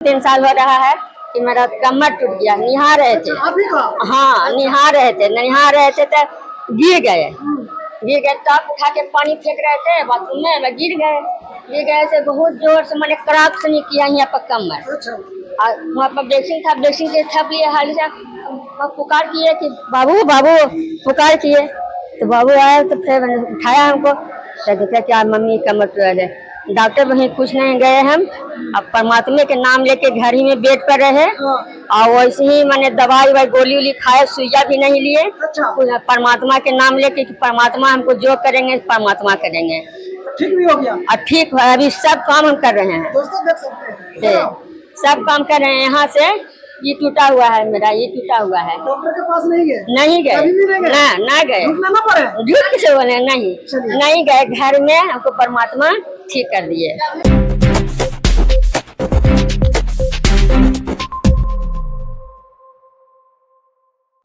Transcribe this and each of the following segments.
3 साल हो रहा है कि मेरा कमर टूट गया। निहा रहे थे। अभी का? हाँ, निहा रहे थे तो गिर गए तब उठा के पानी फेंक रहे थे बाथरूम में, मैं गिर गए से बहुत जोर से मैंने क्रैक से नहीं किया यहाँ पर कमर। अच्छा। वहाँ पर ब्रेसिंग के थप लिए हाल से पुकार किए कि बाबू बाबू पुकार किए तो बाबू आया तो फिर मैंने उठाया हमको तो देखा क्या मम्मी कमर टूट है। डॉक्टर वहीं कुछ नहीं गए हम, अब परमात्मा के नाम लेके घर ही में बेड पर रहे और वैसे ही मैंने दवाई गोली उली खाए, सुइया भी नहीं लिए। अच्छा। परमात्मा के नाम लेके कि परमात्मा हमको जो करेंगे परमात्मा करेंगे। ठीक भी हो गया? ठीक है, अभी सब काम हम कर रहे हैं। दोस्तों देख सकते हैं सब काम कर रहे हैं। यहाँ से ये टूटा हुआ है, मेरा ये टूटा हुआ है। डॉक्टर के पास नहीं गए? नहीं गए, ना गए। ना पड़े? झूठ किसे बोले? नहीं गए, घर में हमको परमात्मा ठीक कर दिए।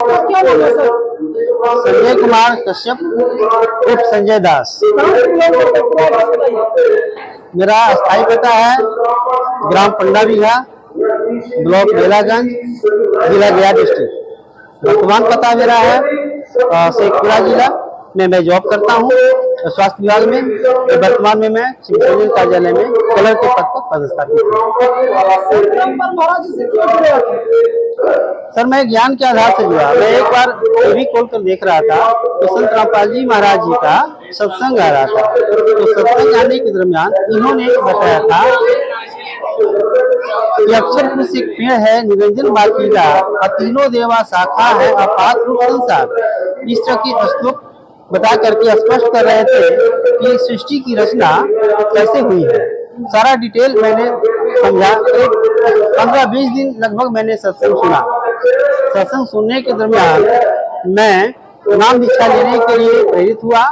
क्या नाम है सर? संजय कुमार कश्यप उर्फ संजय दास। मेरा स्थायी पता है ग्राम पंडा बीघा, ब्लॉक बेलागंज, जिला गया डिस्ट्रिक्ट। वर्तमान पता मेरा है शेखपुरा जिला में मैं जॉब करता हूँ स्वास्थ्य विभाग में। वर्तमान में मैं सिविल कार्यालय में कलर के पद पर पदस्थापित हूँ। सर मैं ज्ञान के आधार से जुड़ा। मैं एक बार टीवी खोल कर देख रहा था तो संत रामपाल जी महाराज जी का सत्संग आ रहा था। तो सत्संग आने के दरमियान इन्होंने बताया था कि अक्षर पुरुष एक पेड़ है निरंजन बाकी का, तीनों देवा शाखा है अपात रूप संसार। इस तरह की श्लोक बता करके स्पष्ट कर रहे थे कि सृष्टि की रचना कैसे हुई है। सारा डिटेल मैंने समझा। 15-20 दिन लगभग मैंने सत्संग सुना। सत्संग सुनने के दरमियान मैं नाम दीक्षा लेने के लिए प्रेरित हुआ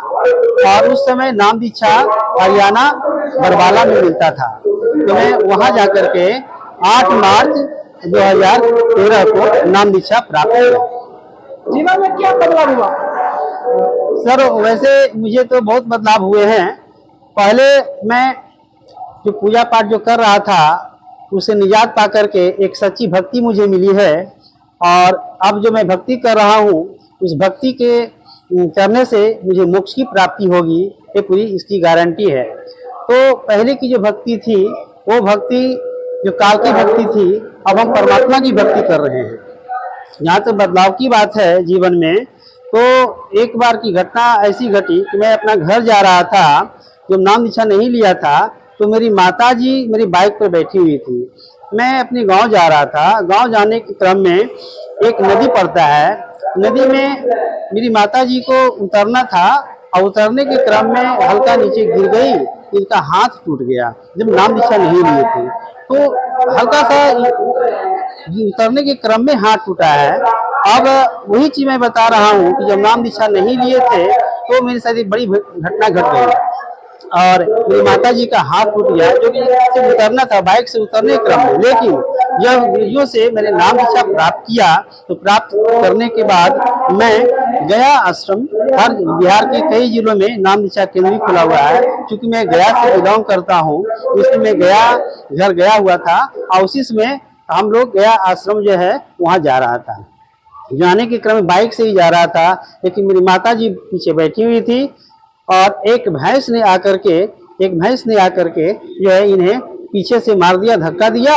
और उस समय नाम दीक्षा हरियाणा बरवाला में मिलता था। तो मैं वहां जाकर के 8 मार्च 2013 को नाम दीक्षा प्राप्त किया। जीवन में क्या बदलाव हुआ? सर वैसे मुझे तो बहुत बदलाव हुए हैं। पहले मैं जो पूजा पाठ जो कर रहा था उसे निजात पा करके एक सच्ची भक्ति मुझे मिली है और अब जो मैं भक्ति कर रहा हूँ उस भक्ति के करने से मुझे मोक्ष की प्राप्ति होगी, ये पूरी इसकी गारंटी है। तो पहले की जो भक्ति थी वो भक्ति जो काल की भक्ति थी, अब हम परमात्मा की भक्ति कर रहे हैं। यहाँ तो बदलाव की बात है जीवन में। तो एक बार की घटना ऐसी घटी कि मैं अपना घर जा रहा था, जब नाम दीक्षा नहीं लिया था तो मेरी माताजी मेरी बाइक पर बैठी हुई थी। मैं अपने गांव जा रहा था। गांव जाने के क्रम में एक नदी पड़ता है, नदी में मेरी माताजी को उतरना था और उतरने के क्रम में हल्का नीचे गिर गई, इनका हाथ टूट गया जब नाम दीक्षा नहीं लिए थे। तो हल्का सा उतरने के क्रम में हाथ टूटा है। अब वही चीज मैं बता रहा हूँ कि जब नाम दीक्षा नहीं लिए थे तो मेरे साथ एक बड़ी घटना घट गई और मेरी माता जी का हाथ टूट गया, जो कि सिर्फ उतरना था बाइक से उतरने के क्रम में। लेकिन जब वीडियो से मैंने नाम दीक्षा प्राप्त किया तो प्राप्त करने के बाद मैं गया आश्रम, हर बिहार के कई जिलों में नाम दीक्षा केंद्र भी खुला हुआ है। क्योंकि मैं गया से बिलोंग करता हूँ इसलिए मैं घर गया हुआ था और उसी समय हम लोग गया आश्रम जो है वहाँ जा रहा था। जाने के क्रम में बाइक से ही जा रहा था, लेकिन मेरी माता जी पीछे बैठी हुई थी और एक भैंस ने आकर के जो है इन्हें पीछे से मार दिया, धक्का दिया।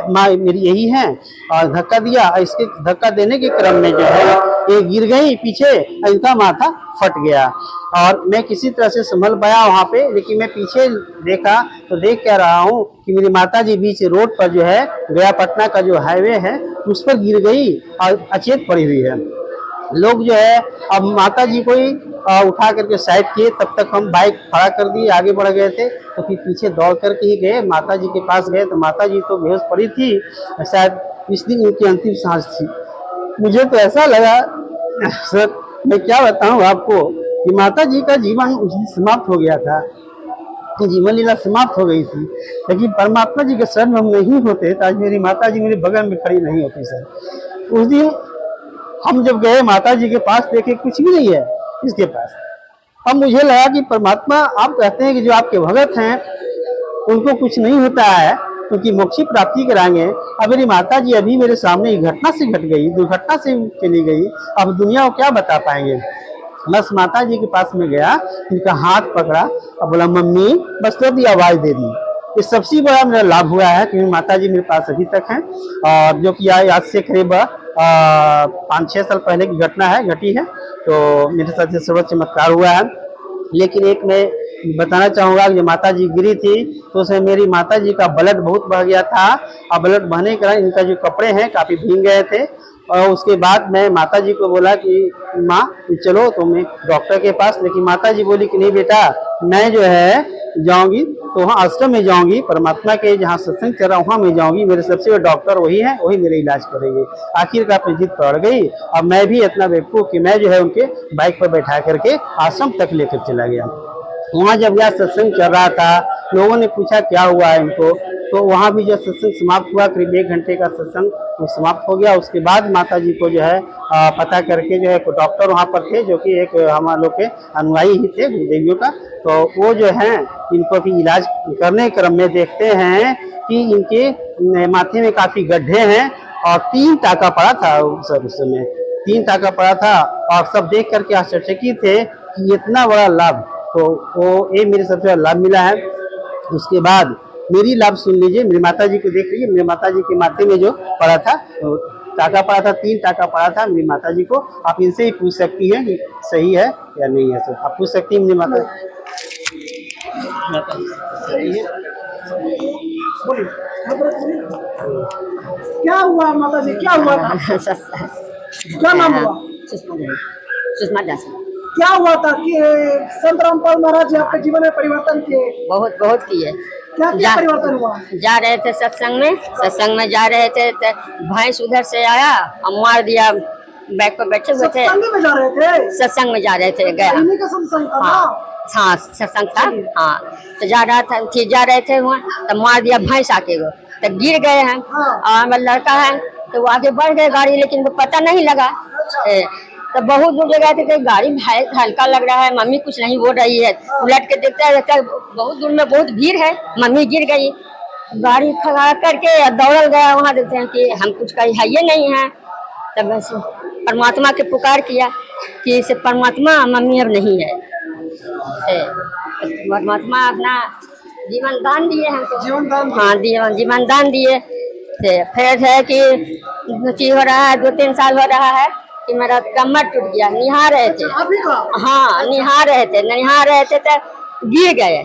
माँ मेरी यही है और धक्का दिया। इसके धक्का देने के क्रम में जो है ये गिर गई पीछे, इनका माथा फट गया और मैं किसी तरह से संभल पाया वहाँ पे। लेकिन मैं पीछे देखा तो देख क्या रहा हूँ कि मेरी माता जी बीच रोड पर जो है गया पटना का जो हाईवे है उस पर गिर गई और अचेत पड़ी हुई है। लोग जो है अब माता जी को ही उठा करके साइड किए, तब तक हम बाइक खड़ा कर दिए, आगे बढ़ गए थे। तो फिर पीछे दौड़ करके ही गए, माता जी के पास गए तो माता जी तो बेहोश पड़ी थी, शायद इस दिन उनकी अंतिम सांस थी। मुझे तो ऐसा लगा सर मैं क्या बताऊं आपको कि माता जी का जीवन उस दिन समाप्त हो गया था, जीवन लीला समाप्त हो गई थी। लेकिन परमात्मा जी के शरण में हम नहीं होते तो आज मेरी माता जी मेरे बगल में खड़ी नहीं होती। सर उस दिन हम जब गए माता जी के पास देखे कुछ भी नहीं है इसके पास। अब मुझे लगा कि परमात्मा आप कहते हैं कि जो आपके भगत हैं उनको कुछ नहीं होता है, उनकी मोक्ष प्राप्ति कराएंगे। अब मेरी माता जी अभी मेरे सामने घटना से घट गई, दुर्घटना से चली गई, अब दुनिया को क्या बता पाएंगे। बस माता जी के पास में गया, उनका हाथ पकड़ा और बोला मम्मी, बस तुरंत आवाज दे दी। ये सबसे बड़ा मेरा लाभ हुआ है कि माता जी मेरे पास अभी तक हैं, और जो कि आज से करीब 5-6 साल पहले की घटना है, घटी है। तो मेरे साथ ये सर्व चमत्कार हुआ है। लेकिन एक मैं बताना चाहूँगा कि माता जी गिरी थी तो उसमें मेरी माता जी का ब्लड बहुत बह गया था, और ब्लड बहने के कारण इनका जो कपड़े हैं काफ़ी भीग गए थे। और उसके बाद मैं माता जी को बोला कि माँ चलो तो मैं डॉक्टर के पास, लेकिन माता जी बोली कि नहीं बेटा, मैं जो है जाऊंगी तो वहाँ आश्रम में जाऊंगी, परमात्मा के जहाँ सत्संग चल रहा वहाँ मैं जाऊंगी, मेरे सबसे बड़े डॉक्टर वही है, वही मेरे इलाज करेंगे। आखिरकार अपनी जिद पड़ गई, और मैं भी इतना बेवकूफ़ कि मैं जो है उनके बाइक पर बैठा करके आश्रम तक लेकर चला गया। वहाँ जब यह सत्संग चल रहा था, लोगों ने पूछा क्या हुआ है इनको, तो वहाँ भी जो सत्संग समाप्त हुआ, करीब 1 घंटे का सत्संग वो समाप्त हो गया। उसके बाद माता जी को जो है पता करके जो है डॉक्टर वहाँ पर थे, जो कि एक हमारे लोग के अनुयायी ही थे देवियों का, तो वो जो है इनको भी इलाज करने क्रम में देखते हैं कि इनके माथे में काफ़ी गड्ढे हैं, और 3 टाका पड़ा था सर, उस समय 3 टाका पड़ा था, और सब देख करके आश्चर्यचकित थे कि इतना बड़ा लाभ, तो वो ये मेरे सबसे बड़ा लाभ मिला है। उसके बाद मेरी लाभ सुन लीजिए, मेरी माता जी को देख लीजिए, मेरी माता जी के माथे में जो पड़ा था, तो टाका पड़ा था, 3 टाका पड़ा था मेरी माता जी को। आप इनसे ही पूछ सकती हैं कि सही है या नहीं है। सर आप पूछ सकती हैं मेरी माता सही है। बोलिए, क्या हुआ माता जी, क्या हुआ था, क्या नाम हुआ, सुषमा दास। क्या हुआ था कि संत रामपाल महाराज जी आपके जीवन में परिवर्तन किए, बहुत बहुत किए। क्या क्या परिवर्तन हुआ। जा रहे थे सत्संग में जा रहे थे तो भैंस उधर से आया और मार दिया। बैग पर बैठे हुए थे, सत्संग में जा रहे थे, सत्संग में जा रहे थे, गया इन्हीं का सत्संग था ना? हाँ सत्संग था। हाँ तो जा रहे थे वहाँ, तो मार दिया भैंस आके वो, तो गिर गए हैं। और हमारा लड़का है तो वो आगे बढ़ गए गाड़ी, लेकिन वो पता नहीं लगा। तो बहुत दूर गए थे, गाड़ी हल्का लग रहा है, मम्मी कुछ नहीं बोल रही है, उलट के देखता है बहुत दूर में बहुत भीड़ है, मम्मी गिर गई। गाड़ी खड़ा करके दौड़ गया वहाँ, देखते हैं कि हम कुछ कहीं है ये नहीं है। तब बस परमात्मा के पुकार किया कि इसे परमात्मा मम्मी अब नहीं है। परमात्मा अपना जीवन दान दिए हमको, जीवन दान दिए। फिर है कि हो रहा है 2-3 साल हो रहा है कि मेरा कमर टूट गया। निहार रहे थे, हाँ निहार रहे थे तो गिर गए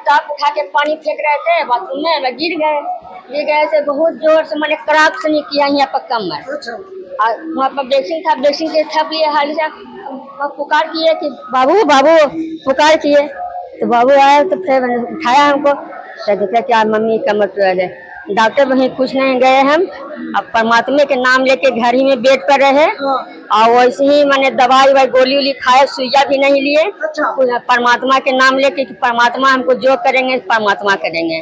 टॉप उठा के पानी फेंक रहे थे बाथरूम में, गिर गए से बहुत जोर से मैंने क्रैक से नहीं किया यहाँ पर कमर। वहाँ पर ब्रेसिंग के थप लिए हाल से पुकार किए कि बाबू पुकार किए, तो बाबू आए तो फिर मैंने उठाया हमको, तो देखा कि आज मम्मी कमर टूट है। डॉक्टर वहीं कुछ नहीं गए हम, अब परमात्मा के नाम लेके घर ही में बेड पर रहे, और वैसे ही मैंने दवाई गोली उली खाए, सुइया भी नहीं लिए। परमात्मा के नाम लेके कि परमात्मा हमको जो करेंगे परमात्मा करेंगे।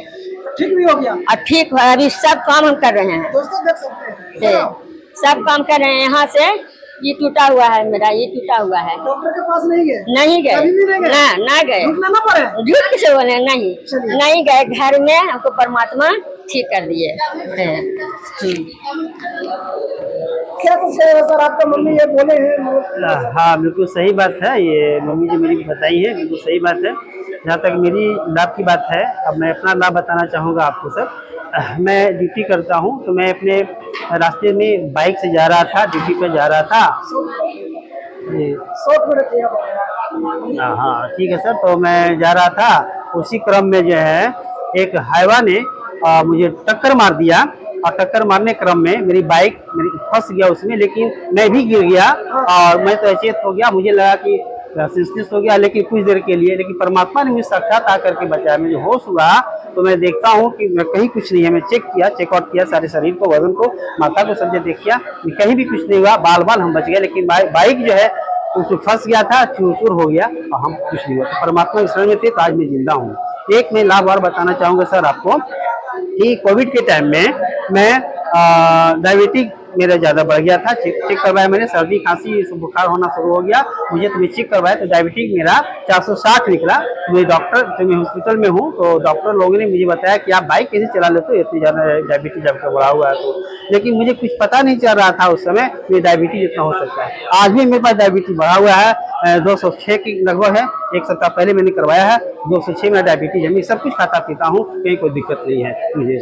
ठीक भी हो गया, ठीक है, अभी सब काम हम कर रहे हैं, दोस्तों देख सकते हैं, सब काम कर रहे हैं। यहाँ से ये टूटा हुआ है, मेरा ये टूटा हुआ है। डॉक्टर के पास नहीं गए, नहीं गए, ना गए, झूठ किसे बोले, नहीं गए, घर में हमको परमात्मा ठीक कर दिए। क्या कुछ है सर, आपका मम्मी ये बोले हैं? हाँ बिल्कुल सही बात है, ये मम्मी जी मेरी बताई है, बिल्कुल सही बात है। जहाँ तक मेरी लाभ की बात है, अब मैं अपना लाभ बताना चाहूँगा आपको सर। मैं ड्यूटी करता हूँ, तो मैं अपने रास्ते में बाइक से जा रहा था, ड्यूटी पर जा रहा था। हाँ ठीक है सर, तो मैं जा रहा था, उसी क्रम में जो है एक हाईवा ने मुझे टक्कर मार दिया, और टक्कर मारने क्रम में मेरी बाइक फंस गया उसमें, लेकिन मैं भी गिर गया और मैं तो अचेत हो गया। मुझे लगा कि सेंसलेस हो गया, लेकिन कुछ देर के लिए, लेकिन परमात्मा ने मुझे साक्षात आकर के बचाया। मुझे होश हुआ तो मैं देखता हूँ कि मैं कहीं कुछ नहीं है। मैं चेकआउट किया सारे शरीर को, वजन को, माथा को, सब देख किया, कहीं भी कुछ नहीं हुआ, बाल हम बच गए, लेकिन बाइक जो है उसमें फंस गया था, चूर हो गया, और हम कुछ नहीं हुआ। तो परमात्मा के शरण में थे, तो आज मैं जिंदा हूँ। एक मैं लाभ और बताना चाहूँगा सर आपको कि कोविड के टाइम में मैं डायबिटिक मेरा ज़्यादा बढ़ गया था। चेक करवाया मैंने, सर्दी खांसी बुखार होना शुरू हो गया मुझे, तो मैं चेक करवाया तो डायबिटीज मेरा 460 निकला। मैं डॉक्टर तो मैं हॉस्पिटल में हूँ, तो डॉक्टर लोगों ने मुझे बताया कि आप बाइक कैसे चला लेते हो, इतनी ज़्यादा डायबिटीज आपका बढ़ा हुआ है। तो लेकिन मुझे कुछ पता नहीं चल रहा था उस समय ये डायबिटीज इतना हो सकता है। आज भी मेरे पास डायबिटीज बढ़ा हुआ है, 206 की लगभग है। एक सप्ताह पहले मैंने करवाया है, 206 मेरा डायबिटीज है। मैं सब कुछ खाता पीता हूँ, कहीं कोई दिक्कत नहीं है मुझे।